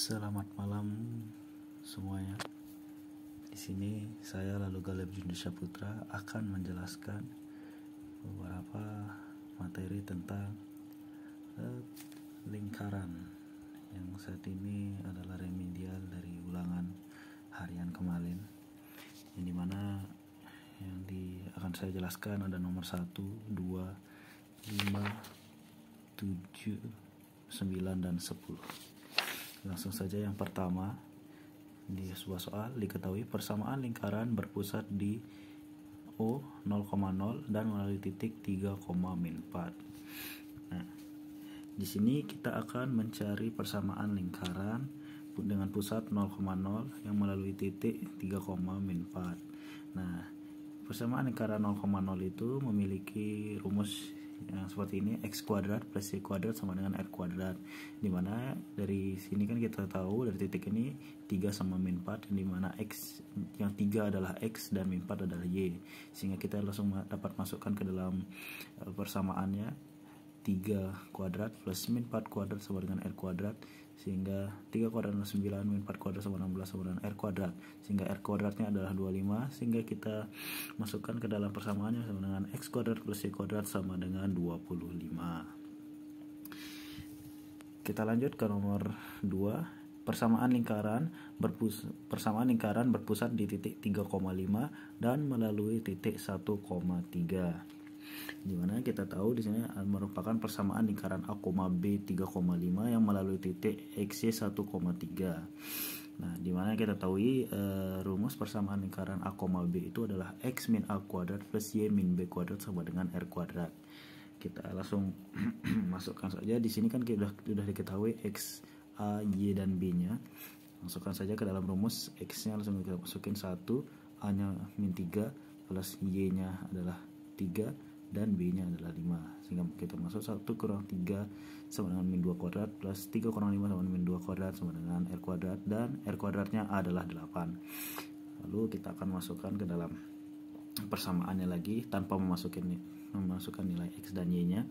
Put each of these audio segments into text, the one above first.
Selamat malam semuanya. Di sini saya lalu Galeb Indonesia Putra akan menjelaskan beberapa materi tentang lingkaran yang saat ini adalah remedial dari ulangan harian kemarin. Yang dimana akan saya jelaskan ada nomor 1, 2, 5, 7, 9, dan 10. Langsung saja yang pertama, di sebuah soal diketahui persamaan lingkaran berpusat di O 0,0 dan melalui titik 3, min 4. Nah, di sini kita akan mencari persamaan lingkaran dengan pusat 0,0 yang melalui titik 3, min 4. Nah, persamaan lingkaran 0,0 itu memiliki rumus yang seperti ini: x kuadrat plus y kuadrat sama dengan r kuadrat, dimana dari sini kan kita tahu dari titik ini 3 sama min 4, dimana x yang 3 adalah x dan min 4 adalah y, sehingga kita langsung dapat masukkan ke dalam persamaannya 3 kuadrat plus min 4 kuadrat sama dengan r kuadrat, sehingga 3 kuadrat adalah 9, min 4 kuadrat sama 16 sama dengan r kuadrat, sehingga r kuadratnya adalah 25, sehingga kita masukkan ke dalam persamaannya sama dengan x kuadrat plus y kuadrat sama dengan 25. Kita lanjut ke nomor 2. Persamaan lingkaran berpusat di titik 3,5 dan melalui titik 1,3. Dimana kita tahu di sini merupakan persamaan lingkaran A, B 3,5 yang melalui titik XY 1,3. Nah, dimana kita tahu rumus persamaan lingkaran A, B itu adalah x min A kuadrat plus y min B kuadrat sama dengan r kuadrat. Kita langsung masukkan saja. Di sini kan kita sudah diketahui x, a, y dan b nya. Masukkan saja ke dalam rumus. X nya langsung kita masukin 1, a nya min 3 plus y nya adalah 3 dan b nya adalah 5, sehingga kita masuk 1 kurang 3 sama dengan min 2 kuadrat plus 3 kurang 5 sama dengan min 2 kuadrat sama dengan r kuadrat, dan r kuadratnya adalah 8. Lalu kita akan masukkan ke dalam persamaannya lagi tanpa memasukkan nilai x dan y nya,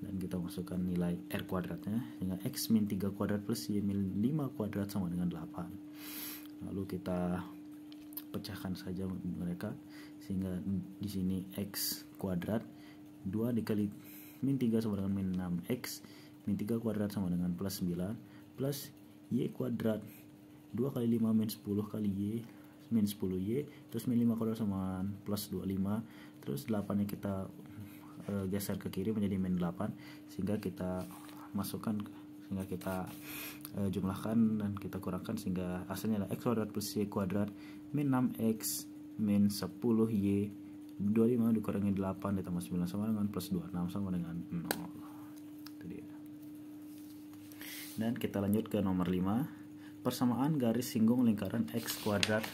dan kita masukkan nilai r kuadratnya, sehingga x min 3 kuadrat plus y min 5 kuadrat sama dengan 8. Lalu kita pecahkan saja mereka, sehingga di sini x kuadrat 2 dikali min 3 sama dengan min 6x, min 3 kuadrat sama dengan plus 9, plus y kuadrat 2 kali 5 min 10 kali y min 10y, terus min 5 kuadrat sama plus 25, terus 8 nya kita geser ke kiri menjadi min 8, sehingga kita masukkan, sehingga kita jumlahkan dan kita kurangkan, sehingga hasilnya adalah x kuadrat plus y kuadrat min 6x min 10y 25 dikurangi 8 ditambah 9 sama dengan plus 26 sama dengan 0. Itu dia. Dan kita lanjut ke nomor 5. Persamaan garis singgung lingkaran x kuadrat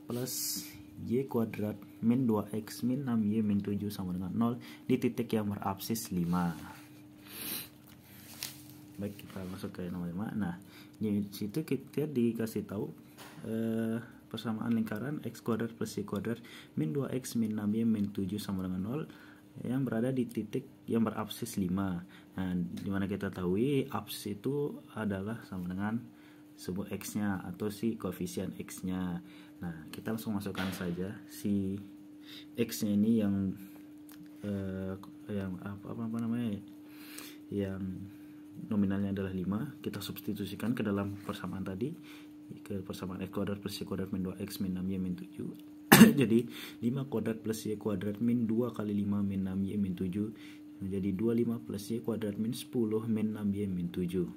plus y kuadrat min 2x min 6y min 7 sama dengan 0 di titik yang berabsis 5. Baik, kita masuk ke nomor 5. Nah, di situ kita dikasih tahu persamaan lingkaran x kuadrat plus y kuadrat min 2x min 6y min 7 sama dengan 0 yang berada di titik yang berabsis 5. Nah, dimana kita tahu absis itu adalah sama dengan sebuah x nya atau si koefisien x nya. Nah, kita langsung masukkan saja si x nya ini yang yang nominalnya adalah 5, kita substitusikan ke dalam persamaan tadi, ke persamaan x kuadrat plus y kuadrat min 2x min 6y min 7. Jadi 5 kuadrat plus y kuadrat min 2 kali 5 min 6y min 7 menjadi 25 plus y kuadrat min 10 min 6y min 7.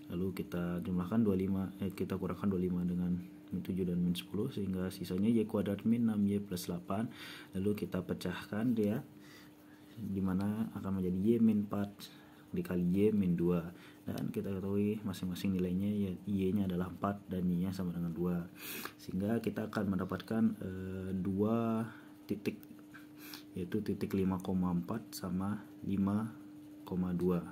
Lalu kita jumlahkan 25, kita kurangkan 25 dengan min 7 dan min 10, sehingga sisanya y kuadrat min 6y plus 8. Lalu kita pecahkan dia, dimana akan menjadi y min 4 dikali y min 2, dan kita ketahui masing-masing nilainya, y nya adalah 4 dan y nya sama dengan 2, sehingga kita akan mendapatkan 2 titik, yaitu titik 5,4 sama 5,2,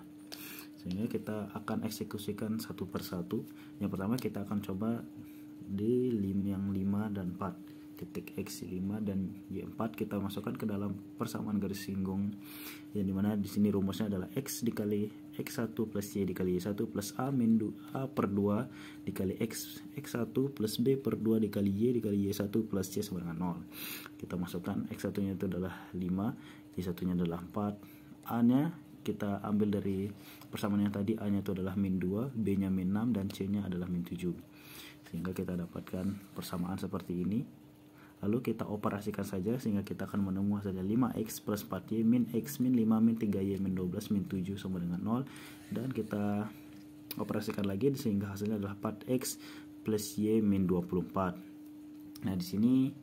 sehingga kita akan eksekusikan satu persatu. Yang pertama kita akan coba di yang 5 dan 4, titik x 5 dan y 4 kita masukkan ke dalam persamaan garis singgung, yang dimana di sini rumusnya adalah x dikali X1 plus Y dikali Y1 plus A per 2 dikali X1 plus B per 2 dikali Y1 plus C sama dengan 0. Kita masukkan X1 nya itu adalah 5, Y1 nya adalah 4, A nya kita ambil dari persamaan yang tadi, A nya itu adalah min 2, B nya min 6, dan C nya adalah min 7. Sehingga kita dapatkan persamaan seperti ini. Lalu kita operasikan saja sehingga kita akan menemukan saja 5x plus 4y min x min 5 min 3y min 12 min 7 sama dengan 0. Dan kita operasikan lagi sehingga hasilnya adalah 4x plus y min 24. Nah di sini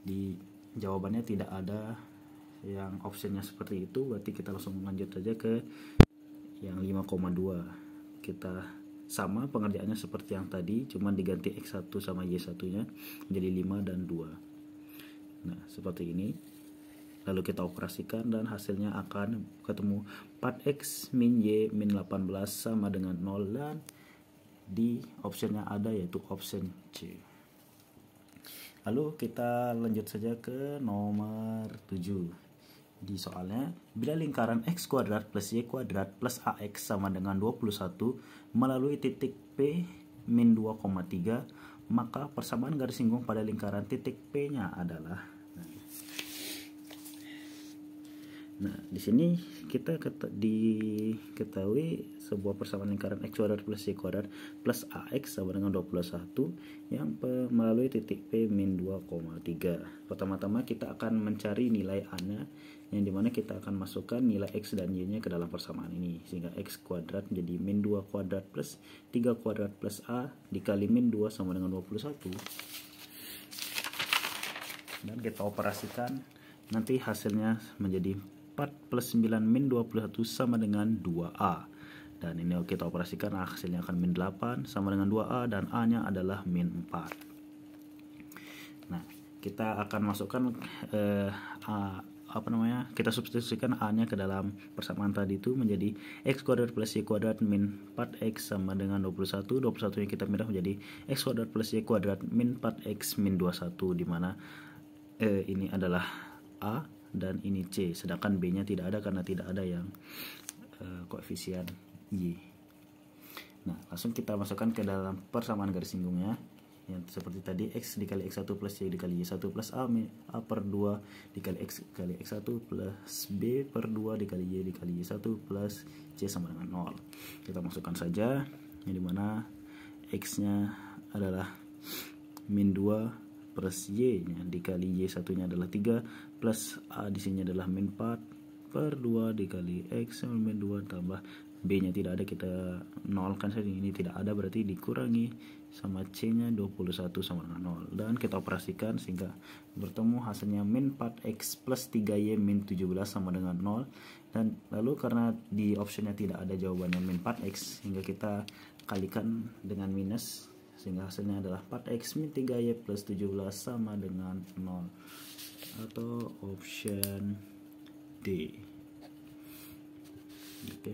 di jawabannya tidak ada yang optionnya seperti itu, berarti kita langsung lanjut saja ke yang 5,2. Kita sama pengerjaannya seperti yang tadi, cuma diganti x1 sama y1 nya menjadi 5 dan 2. Nah seperti ini. Lalu kita operasikan dan hasilnya akan ketemu 4x min y min 18 sama dengan 0, dan di optionnya ada yaitu option C. Lalu kita lanjut saja ke nomor 7. Di soalnya, bila lingkaran x kuadrat plus y kuadrat plus ax sama dengan 21 melalui titik P min 2,3, maka persamaan garis singgung pada lingkaran titik P nya adalah. Nah, di sini kita diketahui sebuah persamaan lingkaran x kuadrat plus y kuadrat plus ax sama dengan 21 yang melalui titik P min 2,3. Pertama-tama kita akan mencari nilai A-nya, yang dimana kita akan masukkan nilai x dan y-nya ke dalam persamaan ini, sehingga x kuadrat menjadi min 2 kuadrat plus 3 kuadrat plus a dikali min 2 sama dengan 21. Dan kita operasikan, nanti hasilnya menjadi 4 plus 9 min 21 sama dengan 2A. Dan ini kita operasikan, hasilnya akan min 8 sama dengan 2A, dan A nya adalah min 4. Nah, kita akan masukkan kita substitusikan A nya ke dalam persamaan tadi itu menjadi x kuadrat plus y kuadrat min 4x sama dengan 21. 21 yang kita pindah menjadi x kuadrat plus y kuadrat min 4x min 21, dimana ini adalah A dan ini C, sedangkan B nya tidak ada karena tidak ada yang koefisien Y. Nah, langsung kita masukkan ke dalam persamaan garis singgungnya, yang seperti tadi, x dikali x1 plus y dikali y1 plus a per 2 dikali x dikali x1 plus b per 2 dikali y dikali y1 plus c sama dengan 0. Kita masukkan saja, yang dimana x nya adalah min 2 plus y nya dikali y1 nya adalah 3 plus a di sini adalah min 4 per 2 dikali x min 2 tambah b nya tidak ada, kita nolkan saja, ini tidak ada berarti dikurangi sama c nya 21 sama dengan 0, dan kita operasikan sehingga bertemu hasilnya min 4x plus 3y min 17 sama dengan 0. Dan lalu karena di optionnya tidak ada jawabannya min 4x, hingga kita kalikan dengan minus, sehingga hasilnya adalah 4x min 3y plus 17 sama dengan 0, atau option D. Oke,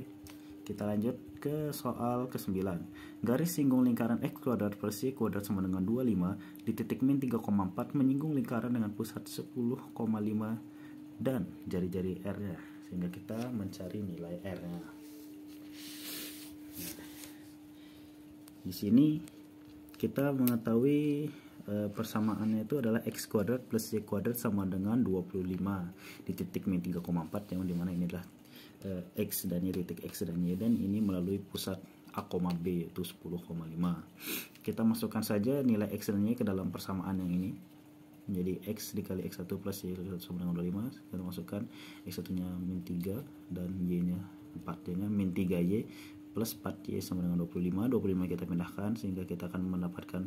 kita lanjut ke soal ke-9. Garis singgung lingkaran x kuadrat plus y kuadrat sama dengan 25 di titik min 3,4 menyinggung lingkaran dengan pusat 10,5 dan jari-jari R-nya, sehingga kita mencari nilai R-nya. Di sini kita mengetahui persamaannya itu adalah x kuadrat plus y kuadrat sama dengan 25 di titik min 3,4, yang dimana ini adalah x dan y, titik x dan y, dan ini melalui pusat A, B yaitu 10,5. Kita masukkan saja nilai x dan y ke dalam persamaan yang ini, menjadi x dikali x1 plus y sama dengan 25. Kita masukkan x1 nya min 3 dan y nya 4, nya min 3y plus 4y sama dengan 25. 25 kita pindahkan sehingga kita akan mendapatkan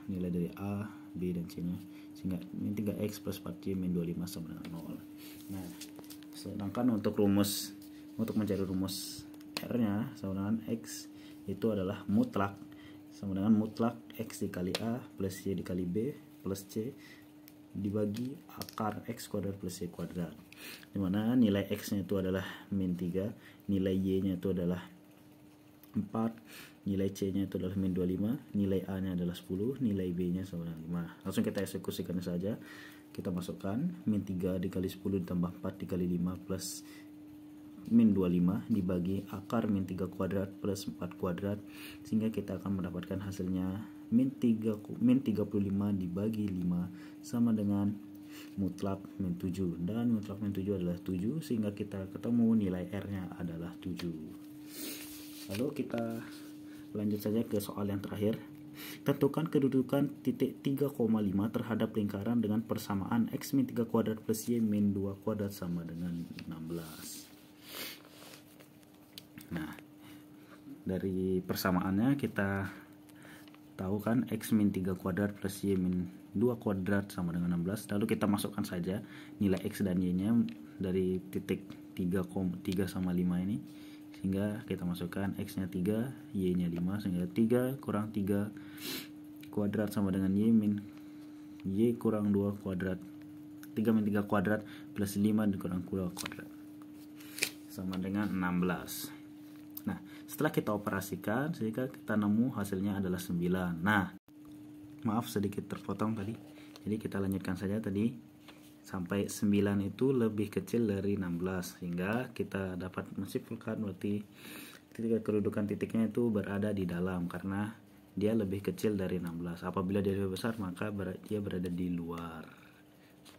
nilai dari A, B, dan C nya, sehingga min 3x plus 4y min 25 sama dengan 0. Nah, sedangkan untuk mencari rumus R nya sama dengan x itu adalah mutlak sama dengan mutlak x dikali A plus y dikali B plus C dibagi akar x kuadrat plus y kuadrat, dimana nilai x nya itu adalah min 3, nilai y nya itu adalah 4, nilai c nya itu adalah min 25, nilai a nya adalah 10, nilai b nya sama dengan 5. Langsung kita eksekusikan saja. Kita masukkan min 3 dikali 10 ditambah 4 dikali 5 plus min 25 dibagi akar min 3 kuadrat plus 4 kuadrat, sehingga kita akan mendapatkan hasilnya min 35 dibagi 5 sama dengan mutlak min 7, dan mutlak min 7 adalah 7, sehingga kita ketemu nilai R-nya adalah 7. Lalu kita lanjut saja ke soal yang terakhir. Tentukan kedudukan titik 3,5 terhadap lingkaran dengan persamaan x min 3 kuadrat plus y min 2 kuadrat sama dengan 16. Nah, dari persamaannya kita tahu kan x min 3 kuadrat plus y min 2 kuadrat sama dengan 16. Lalu kita masukkan saja nilai x dan y-nya dari titik 3 sama 5 ini, sehingga kita masukkan x-nya 3, y-nya 5, sehingga 3 kurang 3 kuadrat sama dengan y kurang 2 kuadrat. 3 min 3 kuadrat plus 5 dikurang 2 kuadrat sama dengan 16. Nah, setelah kita operasikan, sehingga kita nemu hasilnya adalah 9. Nah, maaf sedikit terpotong tadi. Jadi kita lanjutkan saja tadi sampai 9 itu lebih kecil dari 16, sehingga kita dapat menyimpulkan berarti kedudukan titiknya itu berada di dalam karena dia lebih kecil dari 16. Apabila dia lebih besar, maka dia berada di luar.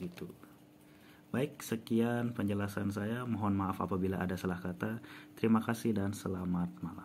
Gitu. Baik, sekian penjelasan saya. Mohon maaf apabila ada salah kata. Terima kasih dan selamat malam.